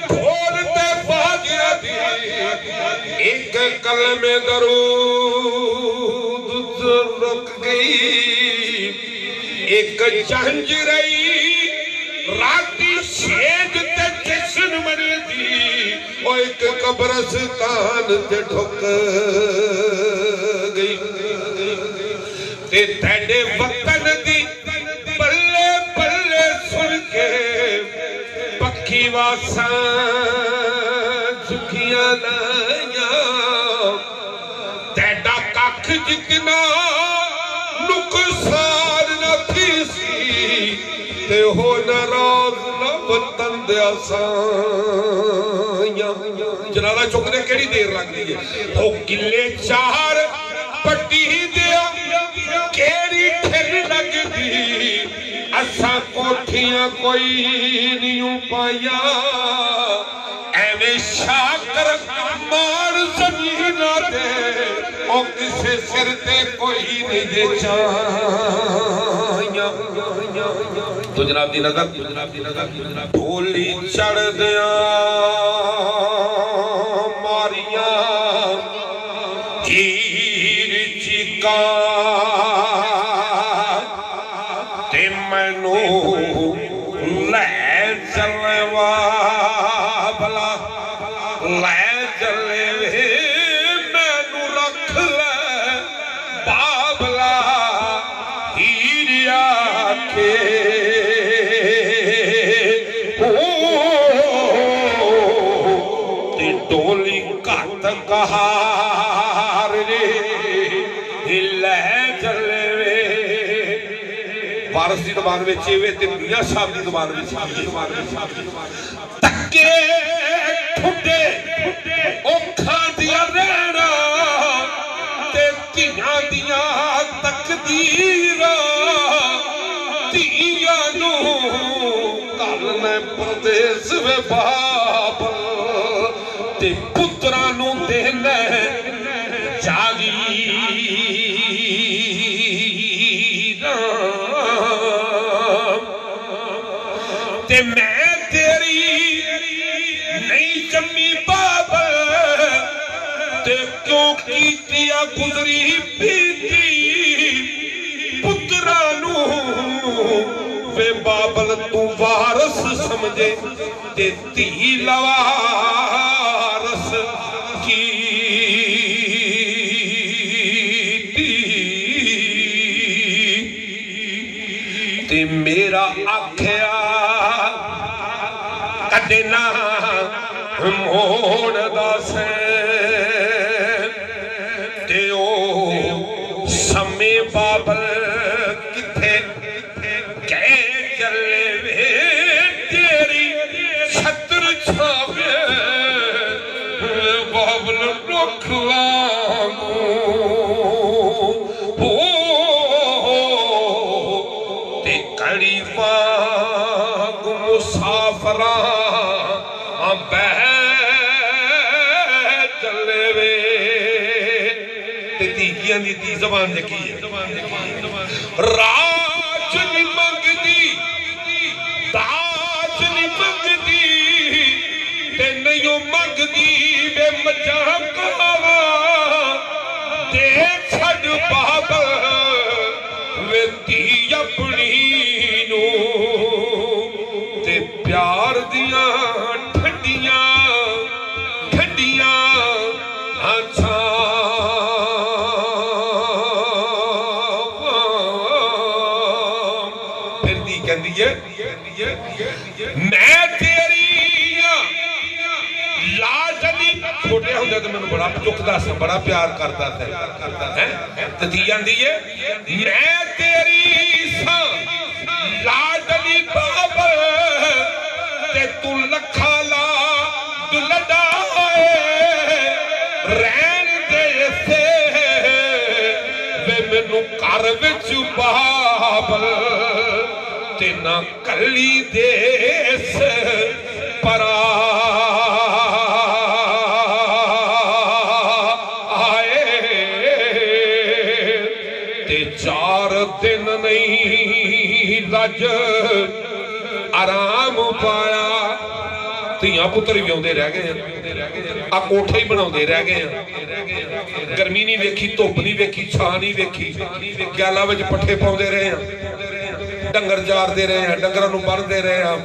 ढोल ते बाजिया दी एक कलमे दरूद रुक गई एक जंज रही राती शेज ते जश्न मरे दी ओ एक कब्रस्तान ते ढुक गई ते तेरे वतन दी बल्ले बल्ले सुन के पक्की वासा झुकियां नाया तेरा कख जितना नुकसान न थी सी ते हो नाराज न वतन दे आसाया जनाला चुकने केड़ी देर लगदी है ओ किले चार पट्टी दिया केड़ी ठिर लगदी असा कोठियां कोई नहीं पाया एवें शाकर मार जमीन दे ओ किसे सिर ते कोई नहीं चाया तो जनाब दी नजर ढोली चढ़ दिया मारिया हीर चिका ते मैनू लै चलवा भला लै चले वे मैनू रख ले बाबला हीर आखे ते डोली घट कहार रे लै चले वे वारस की जबान में ते मियां साहब की जबान में धक्के ठुड्डे औखां दियां रहना ते धीआं दियां तकदीरां धीआं नूं घल्लना परदेस वे बाप ते पुत्रां नूं देना ते मैं तेरी नहीं जम्मी बाबल ते क्यों कीतिया गुजरी बीती पुत्रा नू वे बाबल तू वारस समझे ते धी लवारस की ते मेरा आख्या कदे ना मोड़ दस ते ओ समय बाबल किथे कह चले वे तेरी छत्र छावे बाबल रुख वांगू ते कड़ी वांग मुसाफरा बह चले वे तीजियां दी ती जबान की राज नहीं मंगदी दाज नहीं मंगदी ते नहीं मंगदी वे मजा कावा दे छड़ बाबा वे धी अपनी नू ते प्यार दिया मैं तेरी लाडली छोटे होंदे तो मैनू बड़ा चुकदा सा बड़ा प्यार करता था ते धी आंदी है मैं तेरी सा लाडली बाबा ते तू लखा ला दुलड़ा रहन दे से वे मैनू घर विच बाबल ते ना कली देस परा आए ते 4 दिन नहीं लज आराम पाया ਧੀਆਂ ਪੁੱਤਰ ਵੀ ਆਉਂਦੇ ਰਹਿ ਗਏ ਆ ਕੋਠੇ ਹੀ ਬਣਾਉਂਦੇ ਰਹਿ ਗਏ ਆ ਗਰਮੀ ਨਹੀਂ ਵੇਖੀ ਧੁੱਪ ਨਹੀਂ ਵੇਖੀ ਛਾਂ ਨਹੀਂ ਵੇਖੀ ਗਿਆਲਾਂ ਵਿੱਚ ਪੱਠੇ ਪਾਉਂਦੇ ਰਹੇ ਆ ਡੰਗਰ ਚਾਰਦੇ ਰਹੇ ਆ ਡੰਗਰਾਂ ਨੂੰ ਬੰਨ੍ਹਦੇ ਰਹੇ ਆ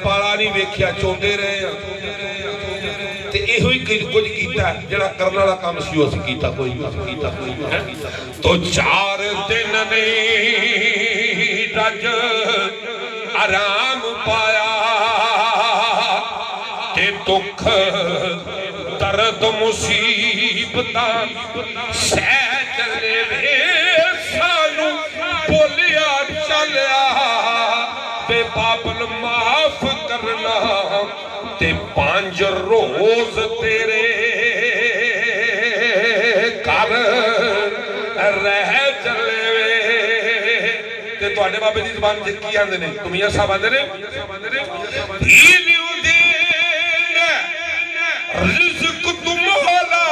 ਪਾਲਾ ਨਹੀਂ ਵੇਖਿਆ ਚੋਂਦੇ ਰਹੇ ਆ ਤੇ ਇਹੋ ਹੀ ਕੁਝ ਕੀਤਾ ਜਿਹੜਾ ਕਰਨ ਵਾਲਾ ਕੰਮ ਸੀ ਉਹ ਅਸੀਂ ਕੀਤਾ ਕੋਈ ਤੋ 4 ਦਿਨ ਨਹੀਂ ਰੱਜ ਆਰਾਮ ਪਾਇਆ ਤੇ ਦੁੱਖ ਦਰਦ ਮੁਸੀਬਤਾਂ ਸਹਿ ਚੱਲੇ ਵੇ ਸਾਨੂੰ ਬੋਲਿਆ ਚੱਲਿਆ ਤੇ ਬਾਬਲ ਮਾਫ ਕਰਨਾ ਤੇ 5 ਰੋਜ਼ ਤੇਰੇ ਘਰ ਰਹਿ ਚੱਲੇ ਵੇ ਤੇ ਤੁਹਾਡੇ ਬਾਬੇ ਦੀ ਜ਼ੁਬਾਨ ਚ ਕੀ ਆਂਦੇ ਨੇ ਤੁਮੀਆਂ ਸਾਹਿਬ ਆਂਦੇ ਨੇ ਰਿਜ਼ਕ ਤੁਮਾਰਾ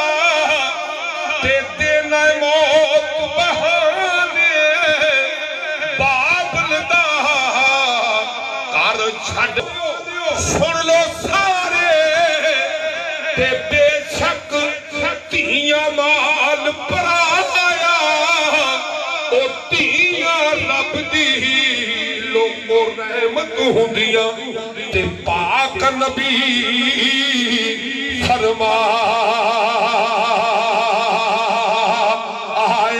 ਤੇ ਦੇਣਾ ਮੌਤ ਬਹਾਨੇ ਬਾਬਲ ਦਾ ਘਰ ਛੱਡ ਸੁਣ ਲੋ ਸਾਰੇ ਤੇ ਬੇਸ਼ੱਕ ਧੀਆਂ ਮਾਲ ਪਰਾਇਆ ਉਹ ਧੀਆਂ ਰੱਬ ਦੀ ਲੋਕੋ ਰਹਿਮਤ ਹੁੰਦੀਆਂ ਤੇ ਪਾਕ ਨਬੀ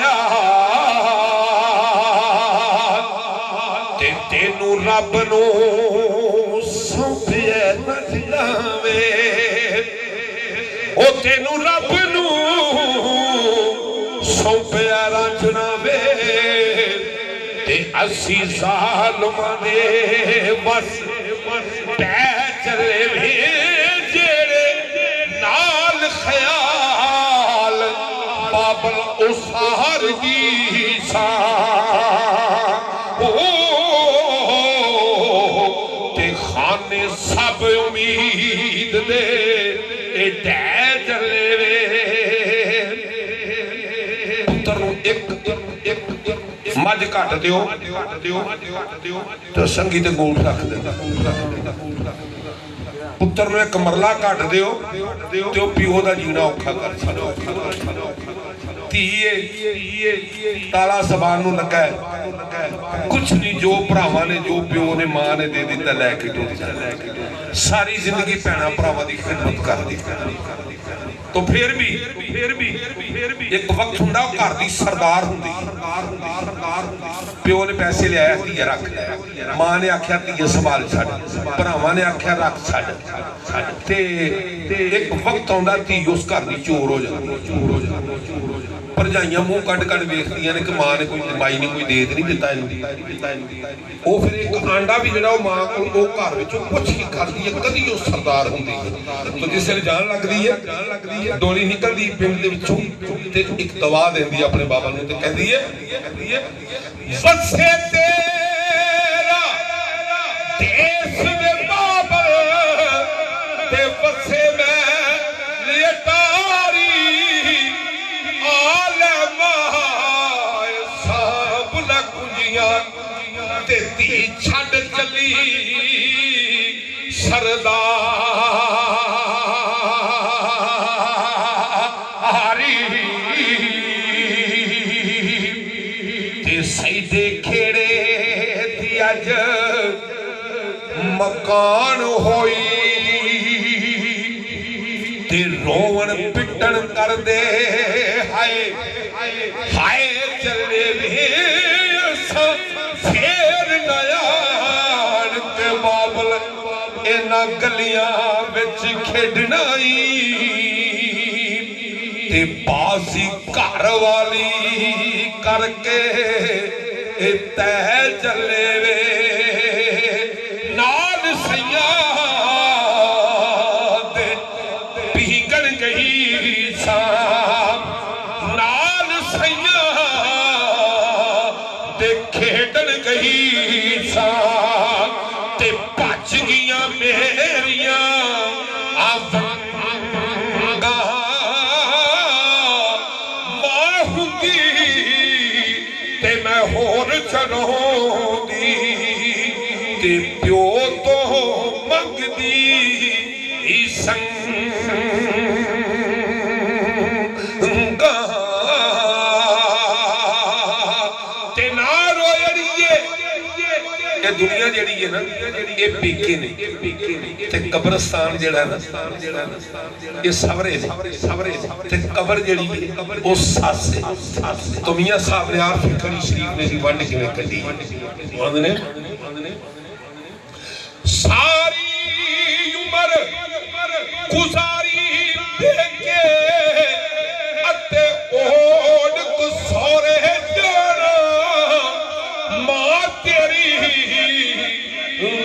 ਫਰਮਾਇਆ ਤੇ ਤੈਨੂੰ ਰੱਬ ਨੂੰ ਸੌਂਪਿਆ ਨਾ ਜਾਵੇ ਉਹ ਤੈਨੂੰ ਰੱਬ ਨੂੰ ਸੌਂਪਿਆ ਰਾਂਝਣਾ ਵੇ ਤੇ ਅਸੀਂ ਜ਼ਾਲਮਾਂ ਦੇ ਬਸ ਪੈ ਚੱਲੇ ਵੇ ਜਿਹੜੇ ਨਾਲ ਖਿਆਲ ਬਾਬਲ ਉਸਾਰ ਦੀ ਸਾ ਤੇ ਖਾਨੇ ਸਭ ਉਮੀਦ ਦੇ ਇਹ ਢਹਿ ਚੱਲੇ ਵੇ ਪੁੱਤਰ ਨੂੰ ਇੱਕ ਮੱਝ ਘੱਟ ਦਿਓ ਤੇ ਸੰਗੀ ਤੇ ਗੋਲ ਰੱਖ ਦਿੰਦਾ ਪੁੱਤਰ ਨੂੰ ਇੱਕ ਮਰਲਾ ਘੱਟ ਦਿਓ ਤੇ ਉਹ ਪਿਓ ਦਾ ਜੀਣਾ ਔਖਾ ਕਰ ਛੱਡੋ ਧੀਏ ਤਾਲਾ ਜ਼ਬਾਨ ਨੂੰ ਲੱਗਾ ਕੁਛ ਨਹੀਂ ਜੋ ਭਰਾਵਾਂ ਨੇ ਜੋ ਪਿਓ ਨੇ ਮਾਂ ਨੇ ਦੇ ਦਿੱਤਾ ਲੈ ਕੇ ਟੁੱਟ ਜਾ ਸਾਰੀ ਜ਼ਿੰਦਗੀ ਭੈਣਾਂ ਭਰਾਵਾਂ ਦੀ ਖਿਦਮਤ ਕਰਦੀ तो फिर भी एक वक्त हुंदा घर दी सरदार हुंदी प्यो ने पैसे लिया धीए रख मां ने आख्या धीए संभाल छड़ भरावां ने आख्या रख छड़ ते एक वक्त आउंदा धी उस घर दी चोर हो जांदी भरजाइयां मुंह कड कड वेखदियां ने कि मां ने कोई माई ने कोई दे नहीं दिता इहनूं फिर एक आंडा भी जिहड़ा मां कोल घर विचों पुछ के करदी है कदी उस सरदार हुंदी तो जिस वेले जान लगदी है डोली निकलदी पिंड दे विचों ते एक दवा देंदी अपने बाबा नूं ते कहदी है वसे तेरा देश दे बाबा ते वसे मैं लियतारी आलमा सब लकुंजियां ते धी छड़ चली सरदारी ते सईदे खेड़े दी अज मकान होई ते रोवन पिटन कर दे हाय हाय चले वे फेर नयान ते बाबल इन्हां गलियां विच खेडना ते बाजी घर वाली करके तह चले वे नाल सैया दे पीगण गई शाम नाल सैया दे खेडन गई शाम ते भज गईयां मेरियां आवंगा मां हुंदी ते मैं होर चढ़ाउंदी ते प्यो तो मंगदी संगा ते ना रोयड़िए ये दुनिया जेड़ी है ना ये पीके ने ते कब्रस्तान जेड़ा ना ये सवरे ने ते कब्र जेड़ी है वो सस है तो मियां साहब ने आर फिकरी शरीफ ने दी वंड किवें कड्डी आंदे ने सारी उम्र गुजारी देके अते ओड को सौरे जाना मां तेरी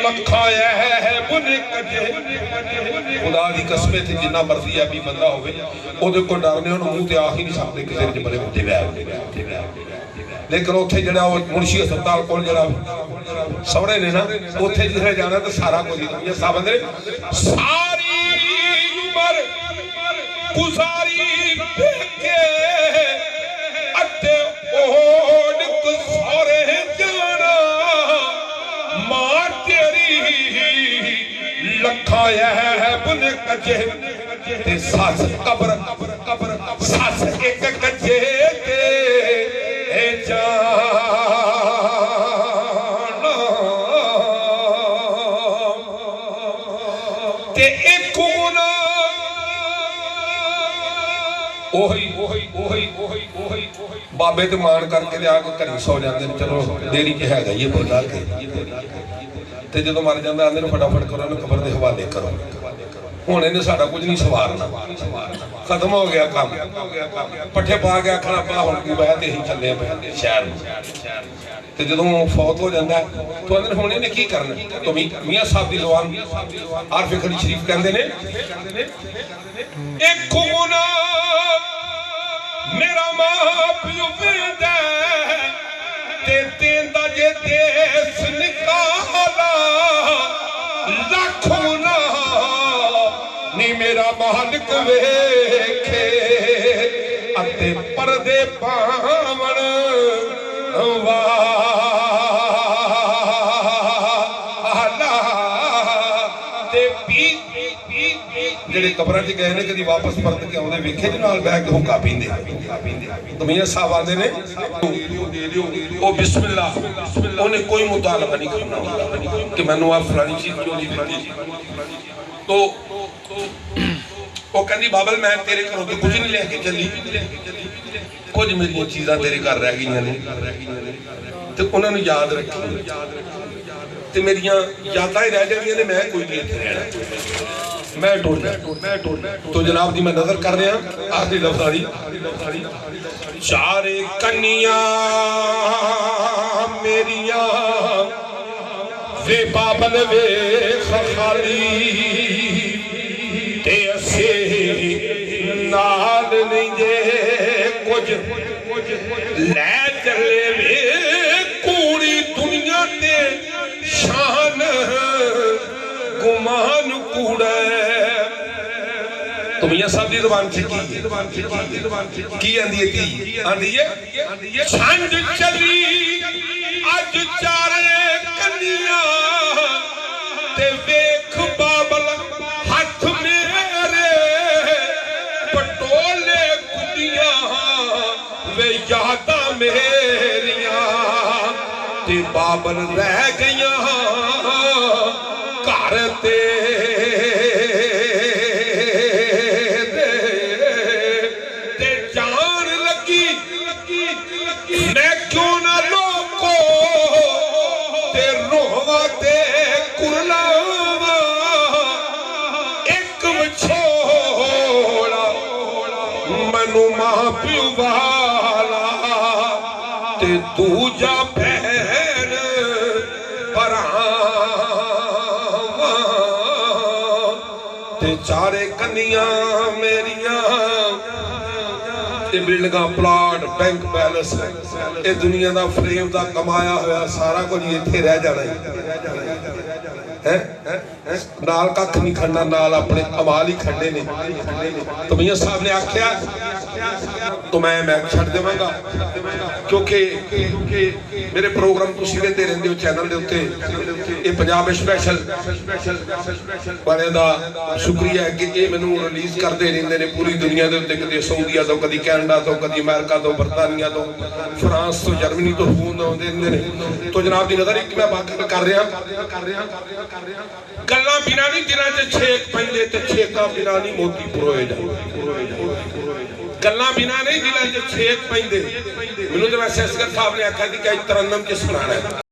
लखाया है बुने कजे खुदा दी कसम ते जिन्ना मर्जी है भी बंदा होवे ओदे को डरने ओनु मुंह ते आ ही नहीं सकदे किसे दे बड़े बड़े वैर लेकिन उत्थे जड़ा मुंशी अस्पताल कोल जड़ा सवरे ने ना उत्थे जिथे जाना तो सारा कुछ दुनिया सब अंदर सारी उम्र गुजारी देके अते ओड को सौरे जाना मां तेरी लखाया है बुने कजे ते सस कब्र सस एक कजे ते जाना ते एक गुना ओही बाबे ते मान करके ते आके घरी सौ जाते चलो डेरी च हैगा ये बोला के ते जदों मर जांदा आंदे ने फटाफट करो इहनूं कब्र दे हवाले करो हुण इहने साडा कुछ नहीं सवारना खत्म हो गया काम पट्ठे पा के आखना पा हुण की बह ते ही चले पे शहर ते जदों फौत हो जांदा तो आंदे हुण इहने की करना तो मियां साहब दी ज़ुबान आर फिकरी शरीफ कहंदे ने एक गुना मेरा मां पियो वेंदा ते देंदा जे देस निकाला लाखों ना नी मेरा मालिक वेखे अते परदे पावण वाला ते पी ਜਿਹੜੇ ਕਬਰਾਂ 'ਚ ਗਏ ਨੇ ਕਦੀ ਵਾਪਸ ਪਰਤ ਕੇ ਆਉਂਦੇ ਵੇਖੇ ਦੇ ਨਾਲ ਬਹਿ ਕੇ ਹੁੱਕਾ ਪੀਂਦੇ ਤਾਂ ਮੀਆਂ ਸਾਹਿਬ ਆਂਦੇ ਨੇ ਉਹ ਬਿਸਮਿਲ੍ਲਾ ਉਹਨੇ ਕੋਈ ਮੁਤਾਲਬਾ ਨਹੀਂ ਕਰਨਾ ਹੁੰਦਾ ਕਿ ਮੈਨੂੰ ਆ ਫਲਾਣੀ ਚੀਜ਼ ਕਿਉਂ ਨਹੀਂ ਫਲਾਣੀ ਤੋ ਉਹ ਕਹਿੰਦੀ ਬਾਬਲ ਮੈਂ ਤੇਰੇ ਘਰੋਂ ਤੋਂ ਕੁਝ ਨਹੀਂ ਲੈ ਕੇ ਚੱਲੀ ਕੁਝ ਮੇਰੀਆਂ ਚੀਜ਼ਾਂ ਤੇਰੇ ਘਰ ਰਹਿ ਗਈਆਂ ਨੇ ਤੇ ਉਹਨਾਂ ਨੂੰ ਯਾਦ ਰੱਖੀ ਤੇ ਮੇਰੀਆਂ ਯਾਦਾਂ ਹੀ ਰਹਿ ਜਾਣੀਆਂ ਨੇ ਮੈਂ ਕੋਈ ਨਹੀਂ ਇੱਥੇ ਰਹਿਣਾ मैं टोल तो जनाब दी मैं नजर कर रहा आखिरी लफ्ज़ चारे कन्निया मेरिया वे बाबल वे खाली ते असे नाल नहीं जे कुछ ले चले वे कूड़ी दुनिया ते शान गुमान कूड़ा तो मियां साहब दी ज़ुबान से की आंदी है धी आंदी है छंज चली अज चारे कन्निया ते वेख बाबल हाथ मेरे पटोले कुड़िया वे यादा मेरिया ते बाबल रह गई घर ते जान लगी मैं क्यों ना लोको ते रोवा ते कुरलावा एक विछोड़ा मैनू मां प्यो वाला ते दूजा भैन भरावा ते चारे कन्नियां मेरियां बिल्डिंगा प्लाट बैंक बैलेंस ये दुनिया का फ्रेम का कमाया हुआ सारा कुछ इत्थे रह जाना है नाल कख नहीं खड़ना नाल अपने अमाल ही खड़े ने तो मियां साहब ने आख्या तो मैं छड़ देवांगा क्योंकि मेरे प्रोग्राम तुसीं वेंदे रहिंदे हो चैनल दे उत्ते ये पंजाब स्पैशल वाले दा शुक्रिया है कि ये मैनूं रिलीज़ करते रहिंदे ने पूरी दुनिया दे उत्ते कदी सऊदीया तो कदी कैनेडा तो कदी अमेरिका तो बरतानिया तो फ्रांस तो जर्मनी तो फोन आउंदे रहिंदे ने। तो जनाब दी नज़र एक मैं बात कर रहा गल्लां बिना नहीं दिलां च छेक पैंदे ते छेकां बिना नहीं मोती पुरोए जांदे गल्लां बिना नहीं दिलां च छेक पैंदे। मैनूं ते वैसे असगर साहब ने आख्या कि तरन्नम च सुनाना है।